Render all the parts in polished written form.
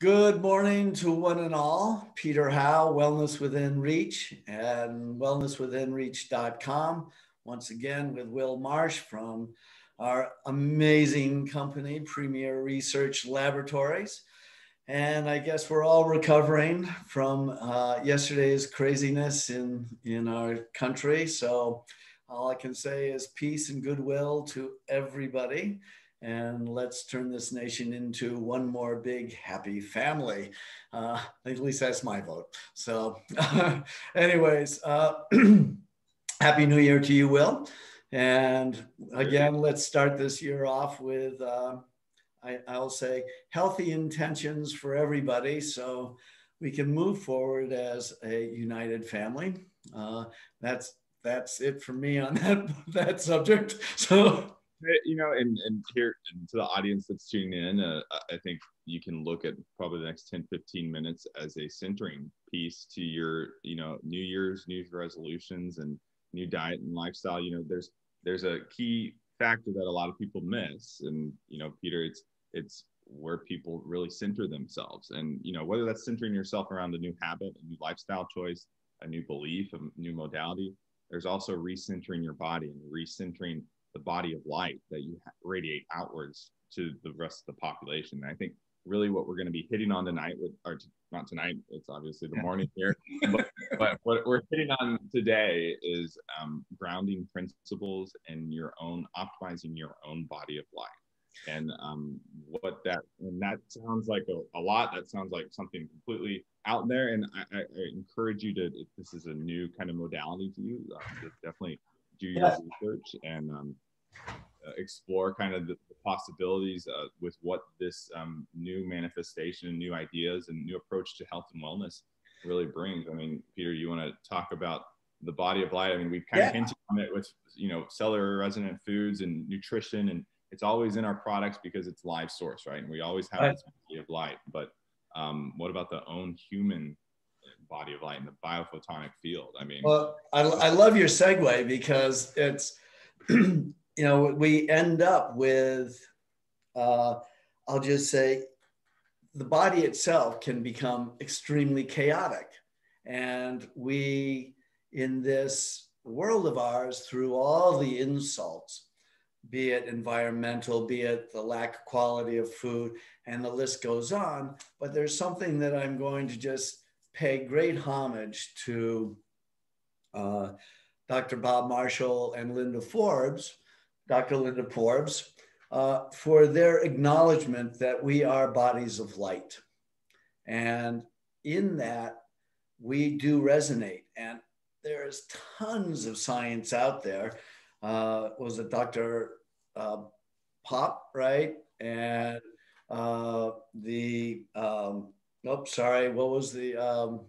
Good morning to one and all. Peter Howe, Wellness Within Reach and wellnesswithinreach.com. Once again with Will Marsh from our amazing company, Premier Research Laboratories. And I guess we're all recovering from yesterday's craziness in our country. So all I can say is peace and goodwill to everybody. And let's turn this nation into one more big happy family. At least that's my vote. So anyways, Happy New Year to you, Will. And again, let's start this year off with, I'll say, healthy intentions for everybody so we can move forward as a united family. That's it for me on that subject. So. And here to the audience that's tuning in, I think you can look at probably the next 10, 15 minutes as a centering piece to your, New Year's resolutions and new diet and lifestyle. There's a key factor that a lot of people miss. And, Peter, it's where people really center themselves. And, whether that's centering yourself around a new habit, a new lifestyle choice, a new belief, a new modality, there's also recentering your body and recentering the body of light that you radiate outwards to the rest of the population. And I think really what we're going to be hitting on tonight, or not tonight, it's obviously the morning here, but what we're hitting on today is grounding principles and optimizing your own body of light. And that sounds like a lot. That sounds like something completely out there. And I encourage you to, if this is a new kind of modality to you, to definitely do your research and explore kind of the possibilities with what this new manifestation, new ideas, and new approach to health and wellness really brings. I mean, Peter, you want to talk about the body of light? I mean, we've kind of hinted on it with, cellular resonant foods and nutrition, and it's always in our products because it's live source, right? And we always have this body of light. But what about the own human body of light in the biophotonic field? I mean, well, I love your segue because it's, we end up with, I'll just say, the body itself can become extremely chaotic. And we, in this world of ours, through all the insults, be it environmental, be it the lack of quality of food, and the list goes on. But there's something that I'm going to just pay great homage to Dr. Bob Marshall and Dr. Linda Forbes, for their acknowledgement that we are bodies of light. And in that, we do resonate. And there's tons of science out there. Was it Dr. Pop, right? And what was the,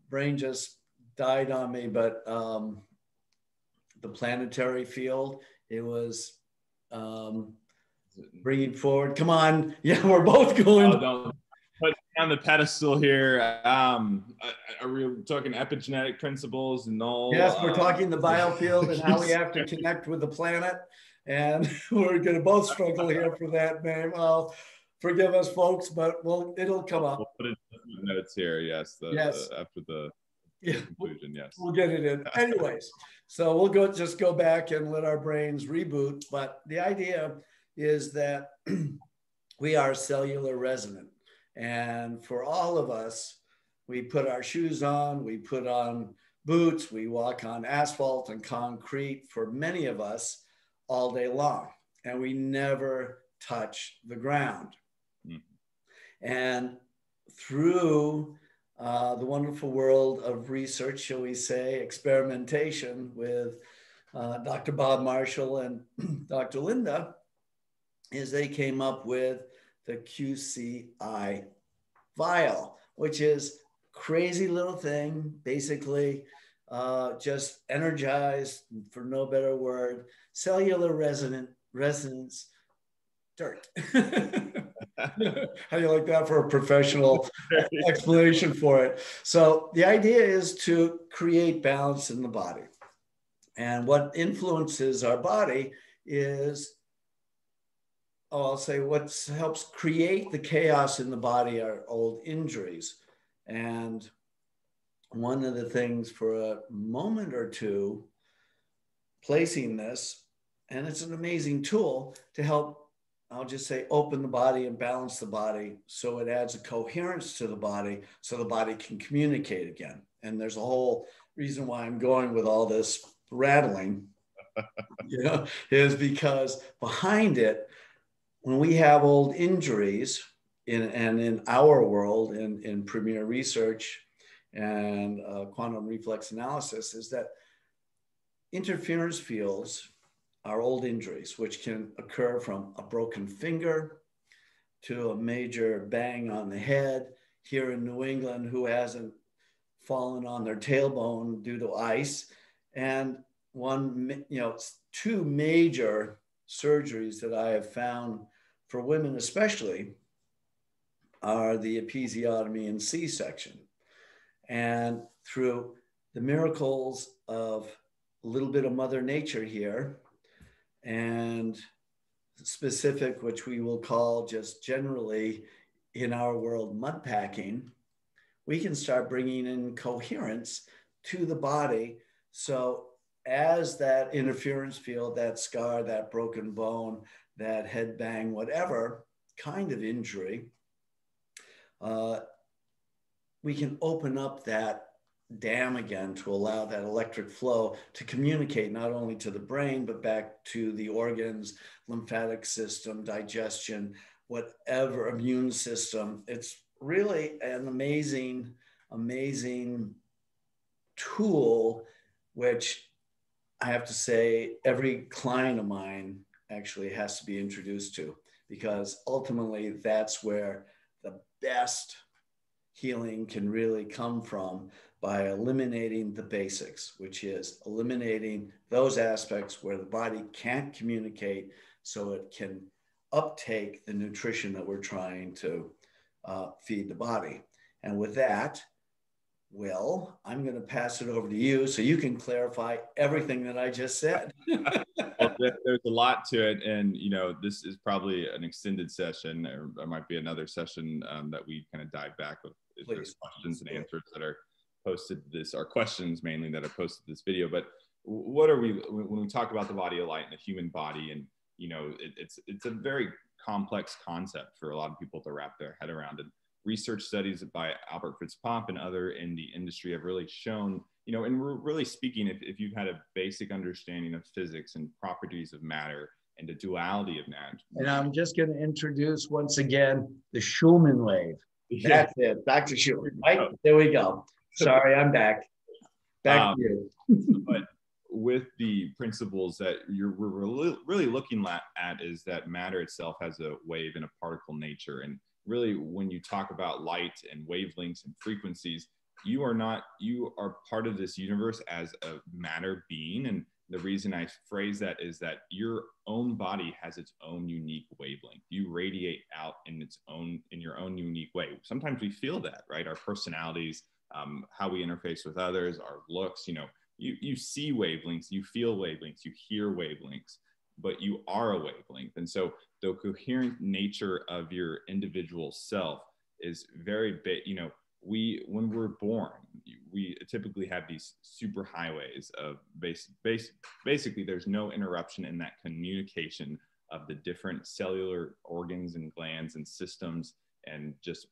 brain just died on me, but the planetary field, it was bringing forward, come on. Yeah, we're both going. Don't put on the pedestal here. Are we talking epigenetic principles and all? Yes, we're talking the biofield and how we have to connect with the planet. And we're going to both struggle here for that name. Well, forgive us, folks, but it'll come up. We'll put it in the notes here. Yes. After the conclusion. Yes. We'll get it in. Anyways, so we'll go back and let our brains reboot. But the idea is that we are cellular resonant. And for all of us, we put our shoes on, we put on boots, we walk on asphalt and concrete, for many of us, all day long. And we never touch the ground. And through the wonderful world of research, shall we say, experimentation with Dr. Bob Marshall and Dr. Linda, is they came up with the QCI vial, which is crazy little thing, basically just energized, for no better word, cellular resonance dirt. How do you like that for a professional explanation for it? So the idea is to create balance in the body. And what influences our body is I'll say what helps create the chaos in the body are old injuries. And one of the things for a moment or two, placing this, and it's an amazing tool to help, I'll just say, open the body and balance the body so it adds a coherence to the body so the body can communicate again. And there's a whole reason why I'm going with all this rattling, is because behind it, when we have old injuries in our world, in premier research and quantum reflex analysis, is that interference fields are old injuries, which can occur from a broken finger to a major bang on the head. Here in New England, who hasn't fallen on their tailbone due to ice? And two major surgeries that I have found for women especially are the episiotomy and C-section. And through the miracles of a little bit of Mother Nature here, and specific, which we will call just generally in our world mud packing, we can start bringing in coherence to the body. So as that interference field, that scar, that broken bone, that head bang, whatever kind of injury, we can open up that dam again to allow that electric flow to communicate not only to the brain, but back to the organs, lymphatic system, digestion, whatever, immune system. It's really an amazing, amazing tool, which I have to say every client of mine actually has to be introduced to, because ultimately that's where the best healing can really come from, by eliminating the basics, which is eliminating those aspects where the body can't communicate so it can uptake the nutrition that we're trying to feed the body. And with that, Will, I'm going to pass it over to you so you can clarify everything that I just said. Well, there's a lot to it, and this is probably an extended session, or there might be another session that we kind of dive back with if there's questions and answers that are posted this, are questions mainly that are posted this video. But what are we, when we talk about the body of light and the human body, and it's a very complex concept for a lot of people to wrap their head around. And research studies by Albert Fritz Popp and other in the industry have really shown, and we're really speaking, if you've had a basic understanding of physics and properties of matter and the duality of matter. And I'm just going to introduce once again the Schumann wave. That's it. Back to Schumann. Right? There we go. Sorry, I'm back. Back to you. But with the principles that we're really looking at is that matter itself has a wave and a particle nature. And really, when you talk about light and wavelengths and frequencies, you are part of this universe as a matter being. And the reason I phrase that is that your own body has its own unique wavelength. You radiate out in your own unique way. Sometimes we feel that, right? Our personalities, how we interface with others, our looks, you see wavelengths, you feel wavelengths, you hear wavelengths, but you are a wavelength. And so the coherent nature of your individual self is very big. When we're born, we typically have these super highways of basically there's no interruption in that communication of the different cellular organs and glands and systems and just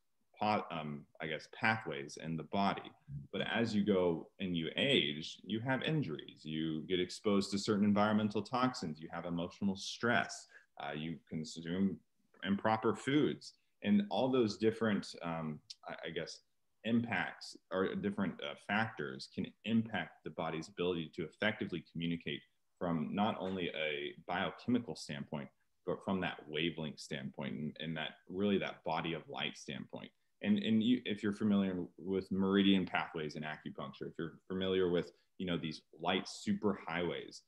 pathways in the body. But as you go and you age, you have injuries, you get exposed to certain environmental toxins, you have emotional stress, you consume improper foods, and all those different, impacts or different factors can impact the body's ability to effectively communicate from not only a biochemical standpoint, but from that wavelength standpoint and that really that body of light standpoint. And if you're familiar with meridian pathways in acupuncture, if you're familiar with, these light superhighways,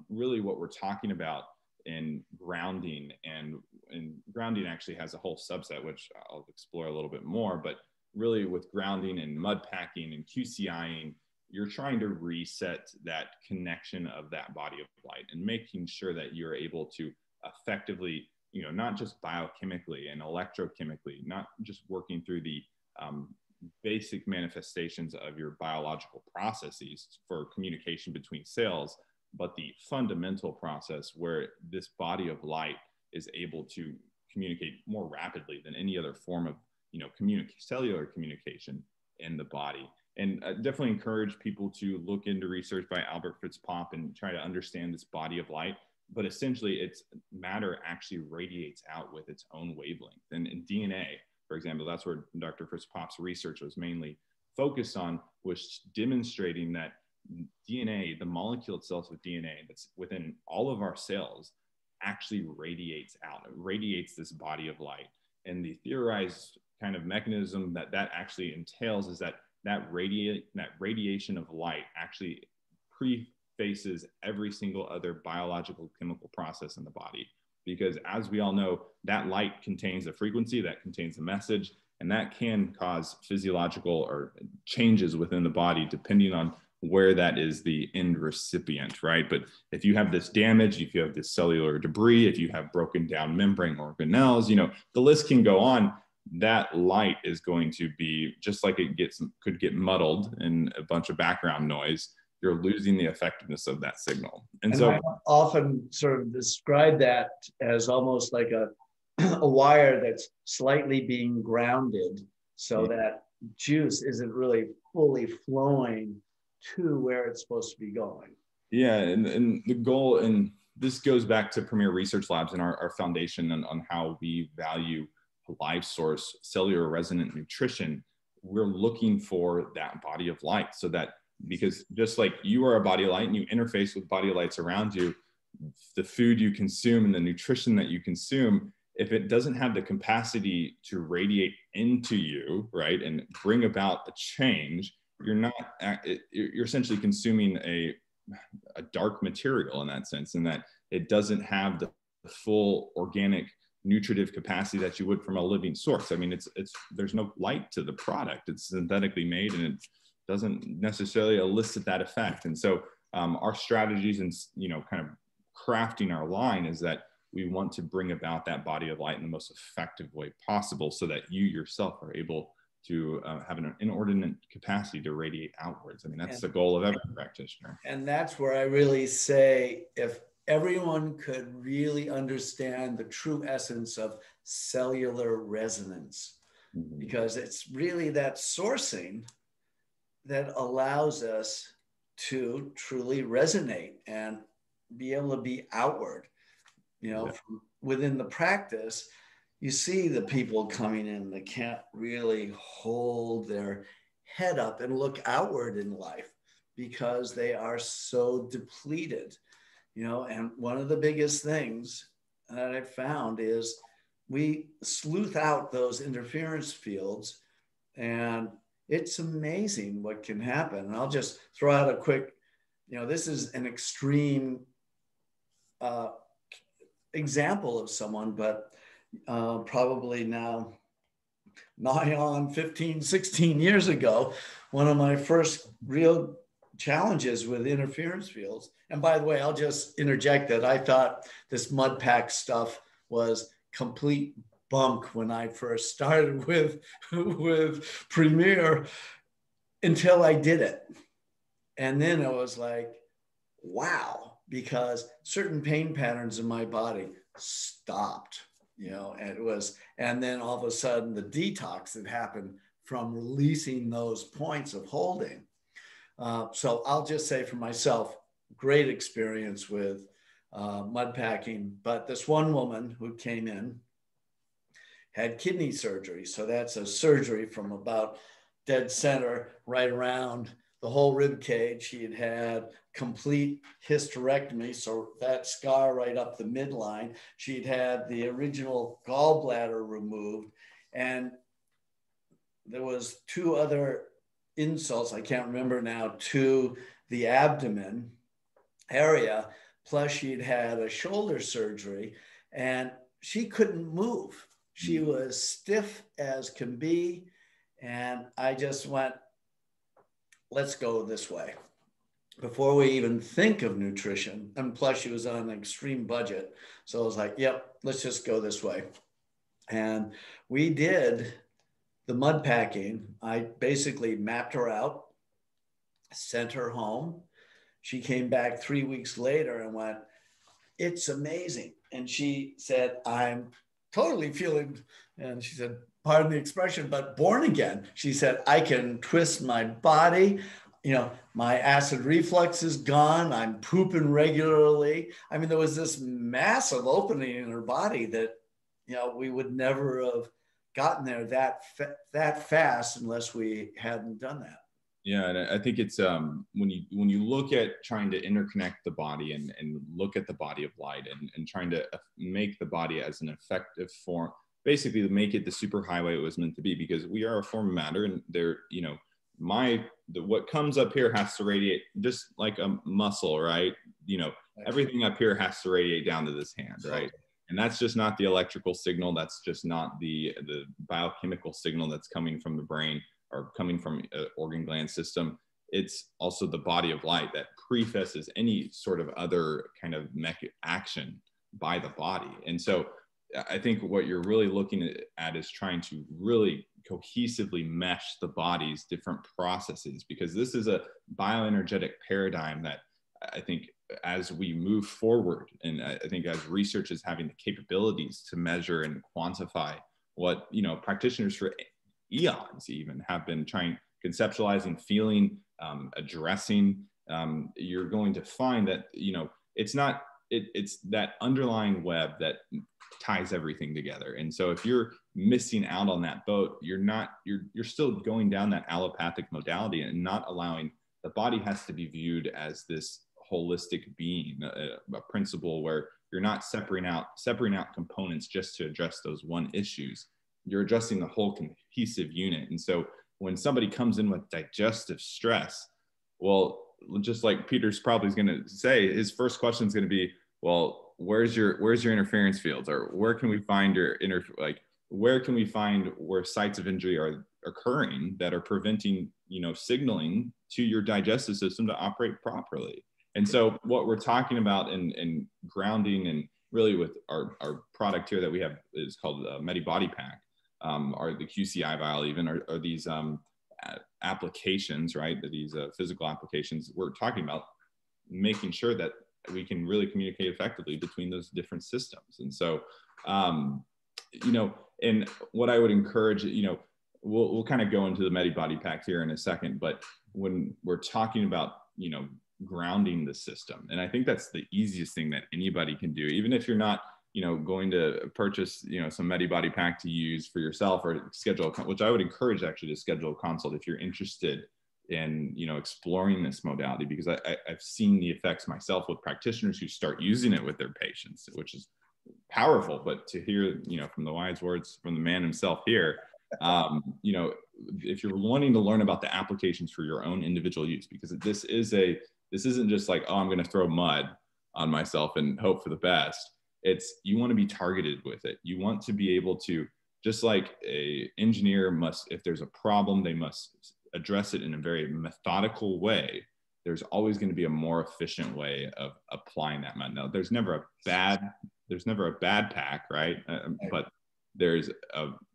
really what we're talking about in grounding, and grounding actually has a whole subset, which I'll explore a little bit more, but really with grounding and mud packing and QCIing, you're trying to reset that connection of that body of light and making sure that you're able to effectively you know, not just biochemically and electrochemically, not just working through the basic manifestations of your biological processes for communication between cells, but the fundamental process where this body of light is able to communicate more rapidly than any other form of, you know, cellular communication in the body. And I definitely encourage people to look into research by Albert Fritz Popp and try to understand this body of light. But essentially, it's matter actually radiates out with its own wavelength. And in DNA, for example, that's where Dr. Fritz Popp's research was mainly focused on, was demonstrating that DNA, the molecule itself of DNA that's within all of our cells, actually radiates out. It radiates this body of light. And the theorized kind of mechanism that that actually entails is that radiation of light actually prefaces every single other biological chemical process in the body. Because as we all know, that light contains a frequency, that contains a message, and that can cause physiological or changes within the body depending on where that is the end recipient, right? But if you have this damage, if you have this cellular debris, if you have broken down membrane organelles, you know, the list can go on. That light is going to be, just like it could get muddled in a bunch of background noise, you're losing the effectiveness of that signal. And so I often sort of describe that as almost like a wire that's slightly being grounded so that juice isn't really fully flowing to where it's supposed to be going. Yeah, and the goal, and this goes back to Premier Research Labs and our foundation on how we value live source cellular resonant nutrition. We're looking for that body of light, so that, because just like you are a body of light and you interface with body of lights around you, the food you consume and the nutrition that you consume, if it doesn't have the capacity to radiate into you, right, and bring about a change, you're essentially consuming a dark material in that sense, and that it doesn't have the full organic nutritive capacity that you would from a living source. I mean, there's no light to the product. It's synthetically made, and it doesn't necessarily elicit that effect. And so our strategies and, you know, kind of crafting our line is that we want to bring about that body of light in the most effective way possible, so that you yourself are able to have an inordinate capacity to radiate outwards. I mean, that's the goal of every practitioner. And that's where I really say, if everyone could really understand the true essence of cellular resonance, because it's really that sourcing that allows us to truly resonate and be able to be outward, you know, from within the practice. You see the people coming in that can't really hold their head up and look outward in life because they are so depleted, you know. And one of the biggest things that I've found is we sleuth out those interference fields, and it's amazing what can happen. And I'll just throw out a quick, you know, this is an extreme example of someone, but probably now nigh on 15, 16 years ago, one of my first real challenges with interference fields. And by the way, I'll just interject that I thought this mud pack stuff was complete bunk when I first started with Premier, until I did it. And then it was like, wow, because certain pain patterns in my body stopped. You know, and then all of a sudden the detox that happened from releasing those points of holding. So I'll just say for myself, great experience with mud packing. But this one woman who came in had kidney surgery. So that's a surgery from about dead center right around the whole rib cage. She had had complete hysterectomy, so that scar right up the midline. She'd had the original gallbladder removed, and there was 2 other insults, I can't remember now, to the abdomen area, plus she'd had a shoulder surgery, and she couldn't move. She was stiff as can be, and I just went, let's go this way. before we even think of nutrition. And plus she was on an extreme budget. So I was like, yep, let's just go this way. And we did the mud packing. I basically mapped her out, sent her home. She came back 3 weeks later and went, it's amazing. And she said, I'm totally feeling, and she said, pardon the expression, but born again. She said, I can twist my body. You know, my acid reflux is gone. I'm pooping regularly. I mean, there was this massive opening in her body that, you know, we would never have gotten there that fast unless we hadn't done that. Yeah, and I think it's when you look at trying to interconnect the body and look at the body of light and trying to make the body as an effective form, basically to make it the superhighway it was meant to be, because we are a form of matter, and there, you know, what comes up here has to radiate just like a muscle, right? You know, everything up here has to radiate down to this hand, right? And that's just not the electrical signal. That's just not the biochemical signal that's coming from the brain or coming from an organ gland system. It's also the body of light that prefaces any sort of other kind of action by the body. And so I think what you're really looking at is trying to really cohesively mesh the body's different processes, because this is a bioenergetic paradigm that I think as we move forward, and I think as research is having the capabilities to measure and quantify what, you know, practitioners for eons even have been trying, conceptualizing, feeling, addressing, you're going to find that, you know, it's not, it's that underlying web that ties everything together. And so if you're missing out on that boat, you're still going down that allopathic modality and not allowing, the body has to be viewed as this holistic being, a principle where you're not separating out components just to address those one issues. You're addressing the whole cohesive unit. And so when somebody comes in with digestive stress, well, just like Peter's probably going to say, his first question is going to be, well, where's your interference fields, or where can we find where can we find where sites of injury are occurring that are preventing, you know, signaling to your digestive system to operate properly. And so what we're talking about in grounding, and really with our product here that we have is called MediBody Pack, or the QCI vial even, are these applications, right? These physical applications. We're talking about making sure that we can really communicate effectively between those different systems. And so, you know, and what I would encourage, you know, we'll kind of go into the MediBody Pack here in a second, but when we're talking about, you know, grounding the system, and I think that's the easiest thing that anybody can do, even if you're not, you know, going to purchase, you know, some MediBody Pack to use for yourself, or schedule, which I would encourage actually to schedule a consult if you're interested in, you know, exploring this modality, because I've seen the effects myself with practitioners who start using it with their patients, which is powerful. But to hear, you know, from the wise words from the man himself here, you know, if you're wanting to learn about the applications for your own individual use, because this isn't just like, oh, I'm going to throw mud on myself and hope for the best. It's, you want to be targeted with it. You want to be able to, just like a engineer must, if there's a problem, they must address it in a very methodical way. There's always going to be a more efficient way of applying that mud. Now, there's never a bad pack, right? But there's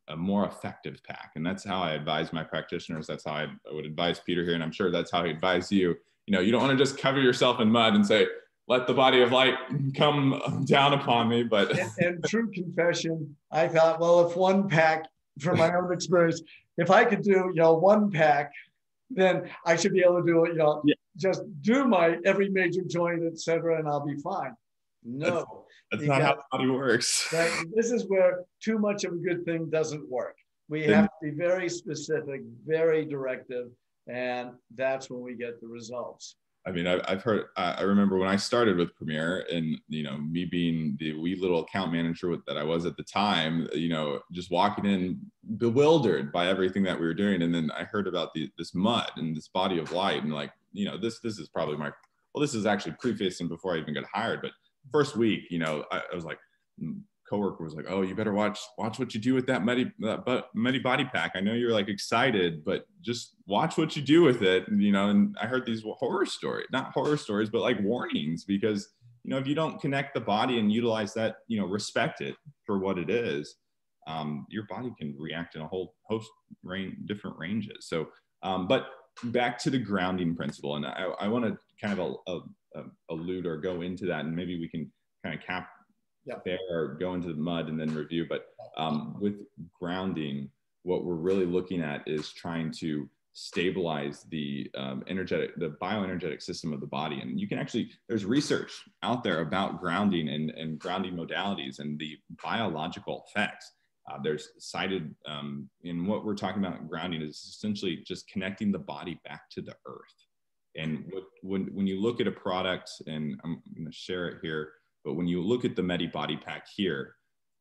a more effective pack. And that's how I advise my practitioners. That's how I would advise Peter here. And I'm sure that's how he advised you. You know, you don't want to just cover yourself in mud and say, let the body of light come down upon me. But and true confession, I thought, well, if one pack, from my own experience, if I could do, you know, one pack, then I should be able to do it, you know, just do my every major joint, etc., and I'll be fine. No, that's not how the body works. This is where too much of a good thing doesn't work. We have to be very specific, very directive, and that's when we get the results. I mean, I've heard, I remember when I started with Premier, and, you know, me being the wee little account manager that I was at the time, you know, just walking in bewildered by everything that we were doing. And then I heard about this mud and this body of light, and like, you know, this is probably this is actually prefacing before I even got hired. But first week, you know, I was like, coworker was like, "Oh, you better watch what you do with that Medi Body Pack. I know you're like excited, but just watch what you do with it." And, and I heard these not horror stories, but like warnings, because, if you don't connect the body and utilize that, respect it for what it is, your body can react in a whole host different ranges. So, but back to the grounding principle, and I want to kind of allude or go into that, and maybe we can kind of cap there or go into the mud and then review. But with grounding, what we're really looking at is trying to stabilize the bioenergetic system of the body. And you can actually, there's research out there about grounding and grounding modalities and the biological effects. There's cited in what we're talking about. Grounding is essentially just connecting the body back to the earth. And when you look at a product, and I'm going to share it here, but when you look at the Medi Body Pack here,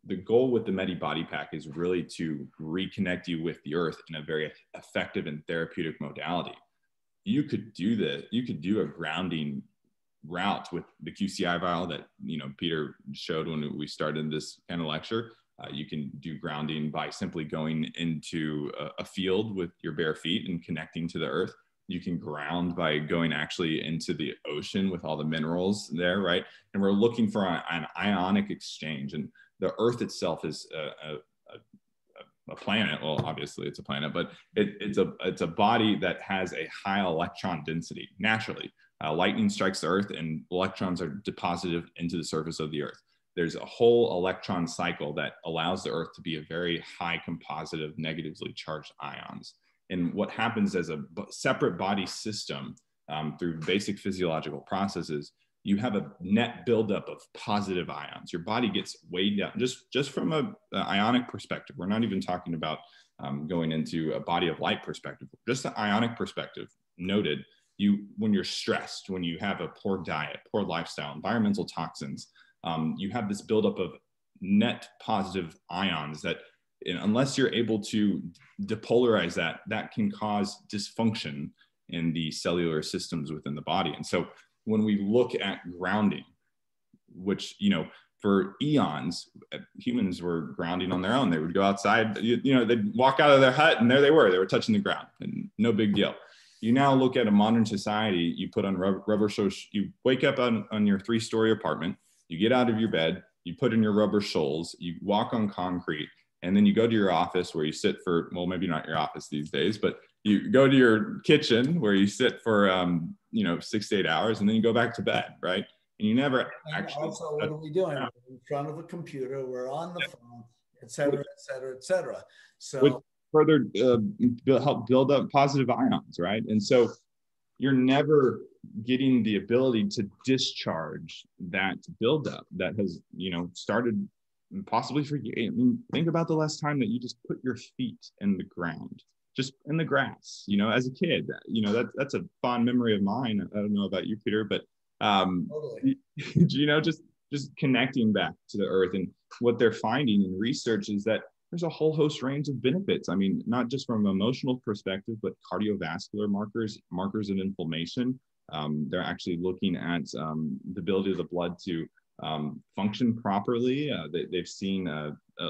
the goal with the Medi Body Pack is really to reconnect you with the earth in a very effective and therapeutic modality. You could do this. You could do a grounding route with the QCI vial that, Peter showed when we started this kind of lecture. You can do grounding by simply going into a field with your bare feet and connecting to the earth. You can ground by going actually into the ocean with all the minerals there, right? And we're looking for an ionic exchange. And the earth itself is a planet. Well, obviously it's a planet, but it's a body that has a high electron density naturally. Lightning strikes the earth and electrons are deposited into the surface of the earth. There's a whole electron cycle that allows the earth to be a very high composite of negatively charged ions. And what happens as a separate body system through basic physiological processes, you have a net buildup of positive ions. Your body gets weighed down just from an ionic perspective. We're not even talking about going into a body of light perspective, just an ionic perspective. Noted, when you're stressed, when you have a poor diet, poor lifestyle, environmental toxins, you have this buildup of net positive ions that, unless you're able to depolarize that can cause dysfunction in the cellular systems within the body. And so when we look at grounding, which, for eons, humans were grounding on their own. They would go outside, they'd walk out of their hut and there they were touching the ground and no big deal. You now look at a modern society, you put on rubber shoes, you wake up on your 3-story apartment, you get out of your bed, you put in your rubber soles, you walk on concrete, and then you go to your office where you sit for, well, maybe not your office these days, but you go to your kitchen where you sit for, 6 to 8 hours, and then you go back to bed, right? And you never actually. Also, what are we doing? We're in front of a computer, we're on the phone, et cetera, et cetera, et cetera. So which further help build up positive ions, right? And so you're never getting the ability to discharge that buildup that has, started possibly for you. I mean, think about the last time that you just put your feet in the ground, just in the grass, as a kid. That's a fond memory of mine. I don't know about you, Peter, but totally. just connecting back to the earth. And what they're finding in research is that there's a whole host range of benefits. I mean, not just from an emotional perspective, but cardiovascular markers of inflammation. They're actually looking at the ability of the blood to function properly. They've seen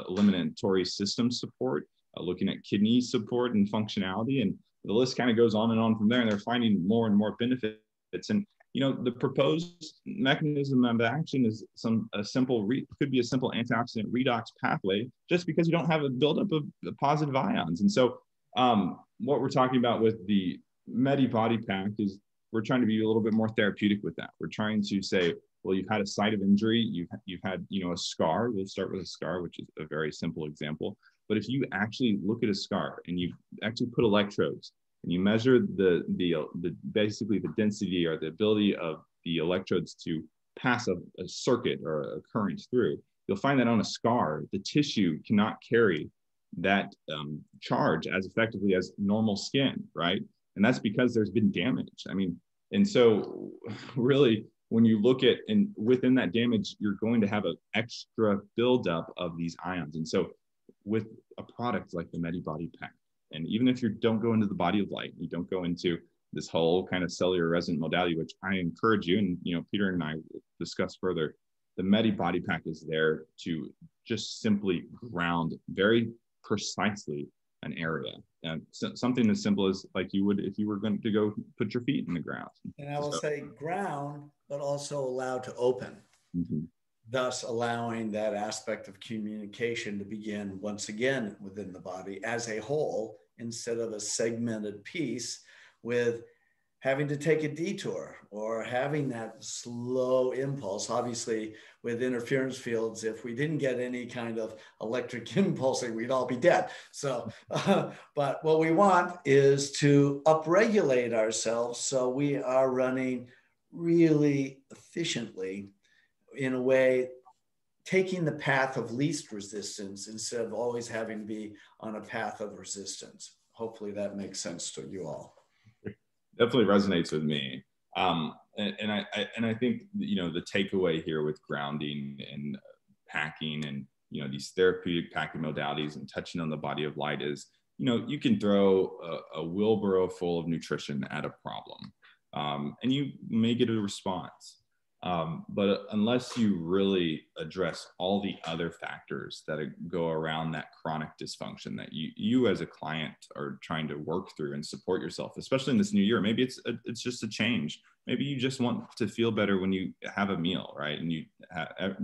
eliminatory system support, looking at kidney support and functionality, and the list kind of goes on and on from there. And they're finding more and more benefits. And the proposed mechanism of action is could be a simple antioxidant redox pathway, just because you don't have a buildup of positive ions. And so, what we're talking about with the Medi Body Pack is we're trying to be a little bit more therapeutic with that. We're trying to say, well, you've had a site of injury, you've had a scar. We'll start with a scar, which is a very simple example. But if you actually look at a scar and you actually put electrodes and you measure basically the density or the ability of the electrodes to pass a circuit or a current through, you'll find that on a scar, the tissue cannot carry that charge as effectively as normal skin, right? And that's because there's been damage. I mean, and so really, when you look at, and within that damage, you're going to have an extra buildup of these ions. And so with a product like the Medi Body Pack, and even if you don't go into the body of light, you don't go into this whole kind of cellular resonant modality, which I encourage you, and Peter and I will discuss further, the Medi Body Pack is there to just simply ground very precisely an area. And so, something as simple as like you would if you were going to go put your feet in the ground. And I will say ground, but also allowed to open, thus allowing that aspect of communication to begin once again within the body as a whole, instead of a segmented piece with having to take a detour or having that slow impulse. Obviously, with interference fields, if we didn't get any kind of electric impulsing, we'd all be dead. So, but what we want is to upregulate ourselves so we are running really efficiently in a way, taking the path of least resistance instead of always having to be on a path of resistance. Hopefully that makes sense to you all. Definitely resonates with me. And I think, you know, the takeaway here with grounding and packing and, you know, these therapeutic packing modalities and touching on the body of light is, you know, you can throw a wheelbarrow full of nutrition at a problem, and you may get a response. But unless you really address all the other factors that go around that chronic dysfunction that you as a client are trying to work through and support yourself, especially in this new year, maybe it's just a change. Maybe you just want to feel better when you have a meal, right? And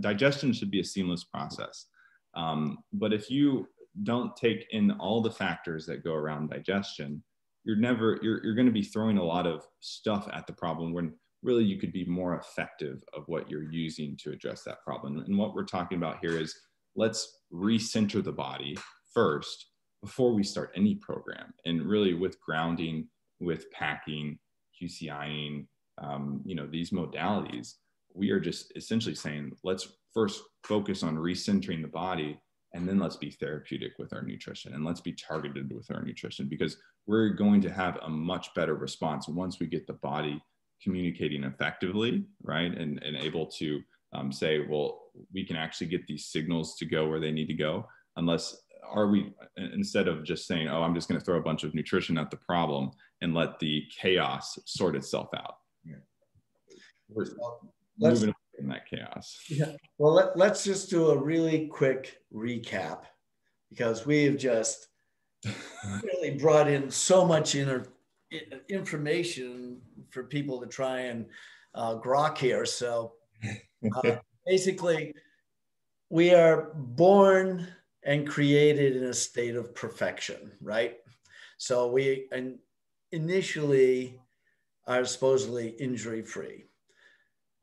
digestion should be a seamless process. But if you don't take in all the factors that go around digestion, you're going to be throwing a lot of stuff at the problem when really you could be more effective of what you're using to address that problem. And what we're talking about here is let's recenter the body first before we start any program. And really with grounding, with packing, QCIing, you know, these modalities, we are just essentially saying, let's first focus on recentering the body, and then let's be therapeutic with our nutrition, and let's be targeted with our nutrition, because we're going to have a much better response once we get the body communicating effectively, right? And able to say, well, we can actually get these signals to go where they need to go, instead of just saying, oh, I'm just going to throw a bunch of nutrition at the problem and let the chaos sort itself out. Yeah. We're moving away from that chaos. Yeah. Well, let's just do a really quick recap, because we have just really brought in so much information for people to try and grok here. So basically, we are born and created in a state of perfection, right? So we initially are supposedly injury-free.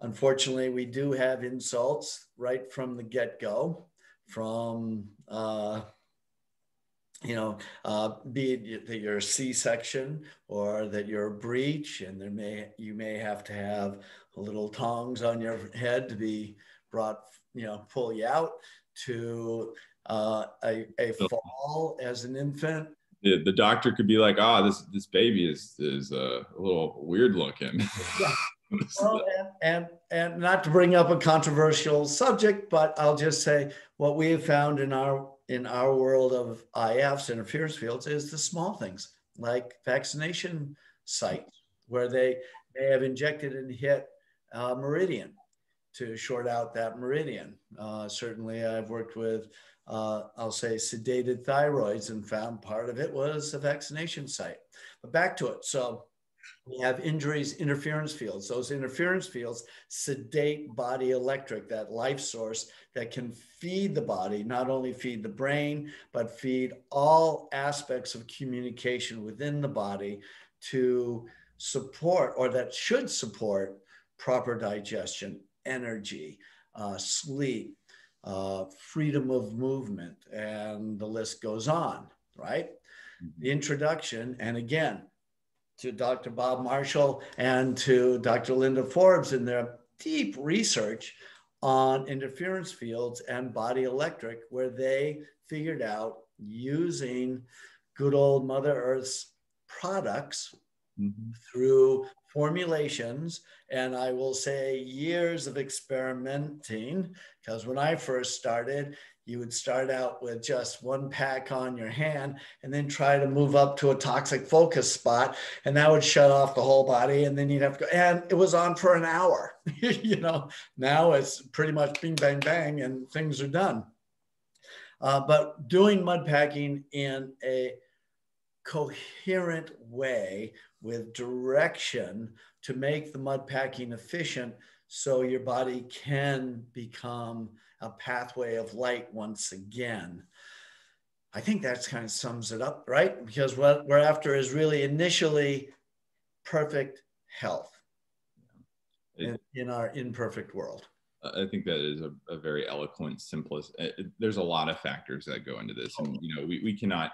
Unfortunately, we do have insults right from the get-go, from be it that you're a C-section or that you're a breech, and you may have to have little tongs on your head to be brought, pull you out, to a fall as an infant. The doctor could be like, this baby is a little weird looking. Yeah. Well, and not to bring up a controversial subject, but I'll just say what we have found in our world of IFs, interference fields, is the small things like vaccination sites where they may have injected and hit a meridian to short out that meridian. Certainly I've worked with, I'll say, sedated thyroids and found part of it was a vaccination site. But back to it. So we have injuries, interference fields. Those interference fields sedate body electric, that life source that can feed the body, not only feed the brain, but feed all aspects of communication within the body to support, or that should support, proper digestion, energy, sleep, freedom of movement, and the list goes on, right? The introduction, and again, to Dr. Bob Marshall and to Dr. Linda Forbes in their deep research on interference fields and body electric, where they figured out, using good old Mother Earth's products through formulations, and I will say years of experimenting, because when I first started, You would start out with just one pack on your hand and then try to move up to a toxic focus spot. And that would shut off the whole body. And then you'd have to go, and it was on for an hour. Now it's pretty much bing, bang, bang, and things are done. But doing mud packing in a coherent way with direction to make the mud packing efficient so your body can become a pathway of light once again. I think that kind of sums it up, right? Because what we're after is really initially perfect health in our imperfect world. I think that is a very eloquent, simplest. There's a lot of factors that go into this, and we cannot.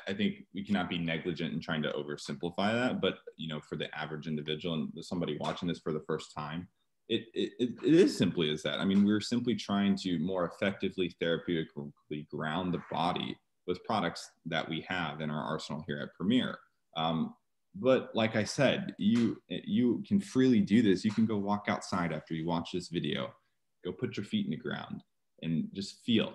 I think we cannot be negligent in trying to oversimplify that. But for the average individual and somebody watching this for the first time, it is simply as that. I mean, we're simply trying to more effectively therapeutically ground the body with products that we have in our arsenal here at Premier. But like I said, you can freely do this. You can go walk outside after you watch this video, go put your feet in the ground and just feel,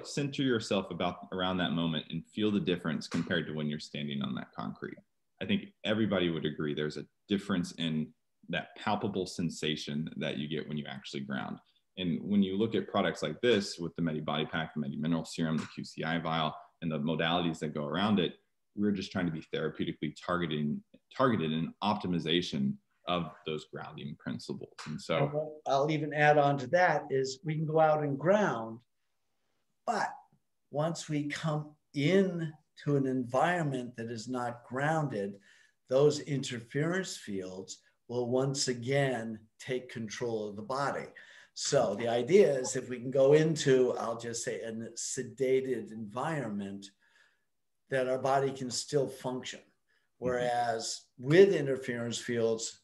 center yourself around that moment and feel the difference compared to when you're standing on that concrete. I think everybody would agree there's a difference in that palpable sensation that you get when you actually ground. And when you look at products like this with the Medi Body Pack, the Medi Mineral Serum, the QCI vial, and the modalities that go around it, we're just trying to be therapeutically targeted in optimization of those grounding principles. And so I'll even add on to that is we can go out and ground, but once we come in to an environment that is not grounded, those interference fields will once again take control of the body. So the idea is if we can go into, I'll just say, a sedated environment, that our body can still function. Whereas with interference fields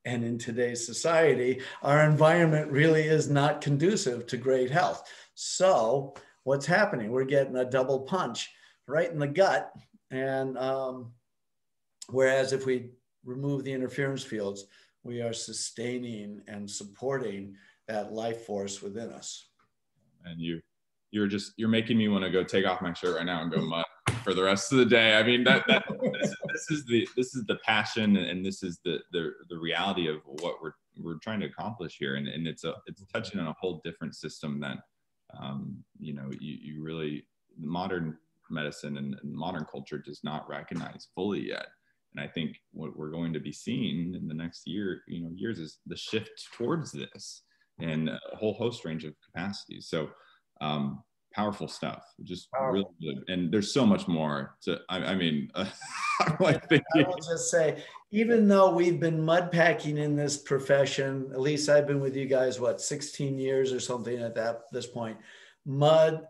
and in today's society, our environment really is not conducive to great health. So what's happening? We're getting a double punch right in the gut. And whereas if we remove the interference fields, we are sustaining and supporting that life force within us. And you're making me want to go take off my shirt right now and go mud for the rest of the day. I mean, this is the passion, and this is the reality of what we're trying to accomplish here. And it's touching on a whole different system that, you really, modern medicine and modern culture does not recognize fully yet. And I think what we're going to be seeing in the next years is the shift towards this and a whole host range of capacities. So, powerful stuff, just really good. And there's so much more to, I will just say, even though we've been mud packing in this profession, at least I've been with you guys, 16 years or something at this point, mudding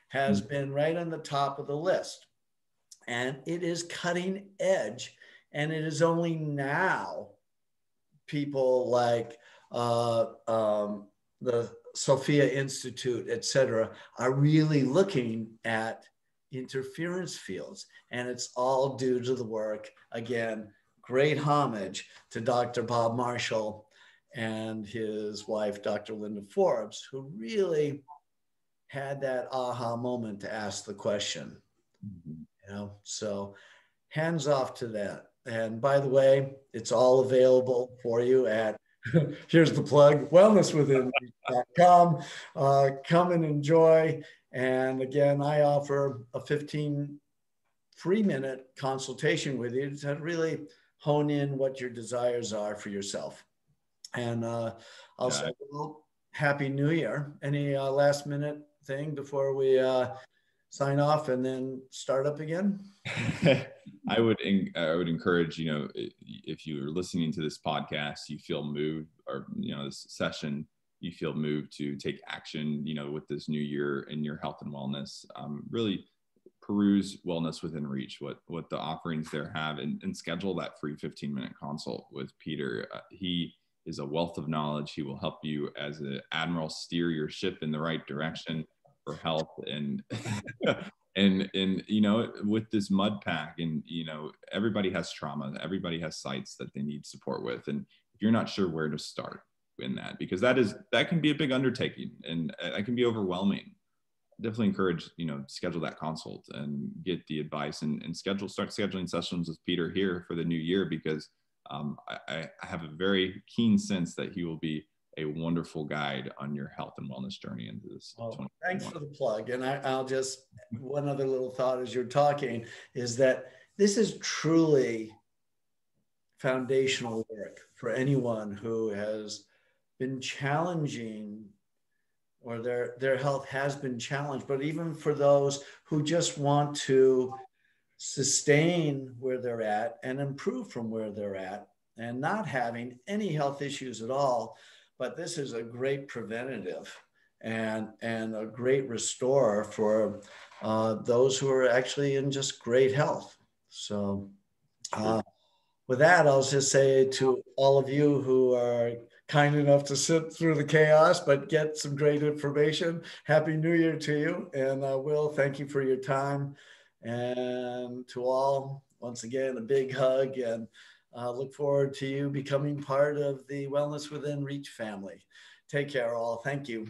has been right on the top of the list. And it is cutting edge. And it is only now people like the Sophia Institute, et cetera, are really looking at interference fields. And it's all due to the work, again, great homage to Dr. Bob Marshall and his wife, Dr. Linda Forbes, who really had that aha moment to ask the question. So hands off to that. And by the way, it's all available for you at here's the plug, wellnesswithinreach.com. Come and enjoy. And again, I offer a 15 3-minute consultation with you to really hone in what your desires are for yourself. And I'll say, well, Happy New Year. Any last minute thing before we sign off and then start up again? I would encourage, if you're listening to this podcast, you feel moved, or, this session, you feel moved to take action, with this new year in your health and wellness, really peruse Wellness Within Reach, what the offerings there have, and schedule that free 15-minute consult with Peter. He is a wealth of knowledge. He will help you as an admiral steer your ship in the right direction for health. And and with this mud pack, and everybody has trauma, everybody has sites that they need support with, and if you're not sure where to start, in that, because that can be a big undertaking and that can be overwhelming. Definitely encourage, schedule that consult and get the advice and start scheduling sessions with Peter here for the new year, because I have a very keen sense that he will be a wonderful guide on your health and wellness journey into this. Well, thanks for the plug. And I'll just, one other little thought as you're talking is that this is truly foundational work for anyone who has been challenging, or their health has been challenged, but even for those who just want to sustain where they're at and improve from where they're at and not having any health issues at all. But this is a great preventative and a great restorer for those who are actually in just great health. So with that, I'll just say to all of you who are kind enough to sit through the chaos but get some great information, Happy New Year to you. And Will, thank you for your time. And to all, once again, a big hug, and look forward to you becoming part of the Wellness Within Reach family. Take care, all. Thank you.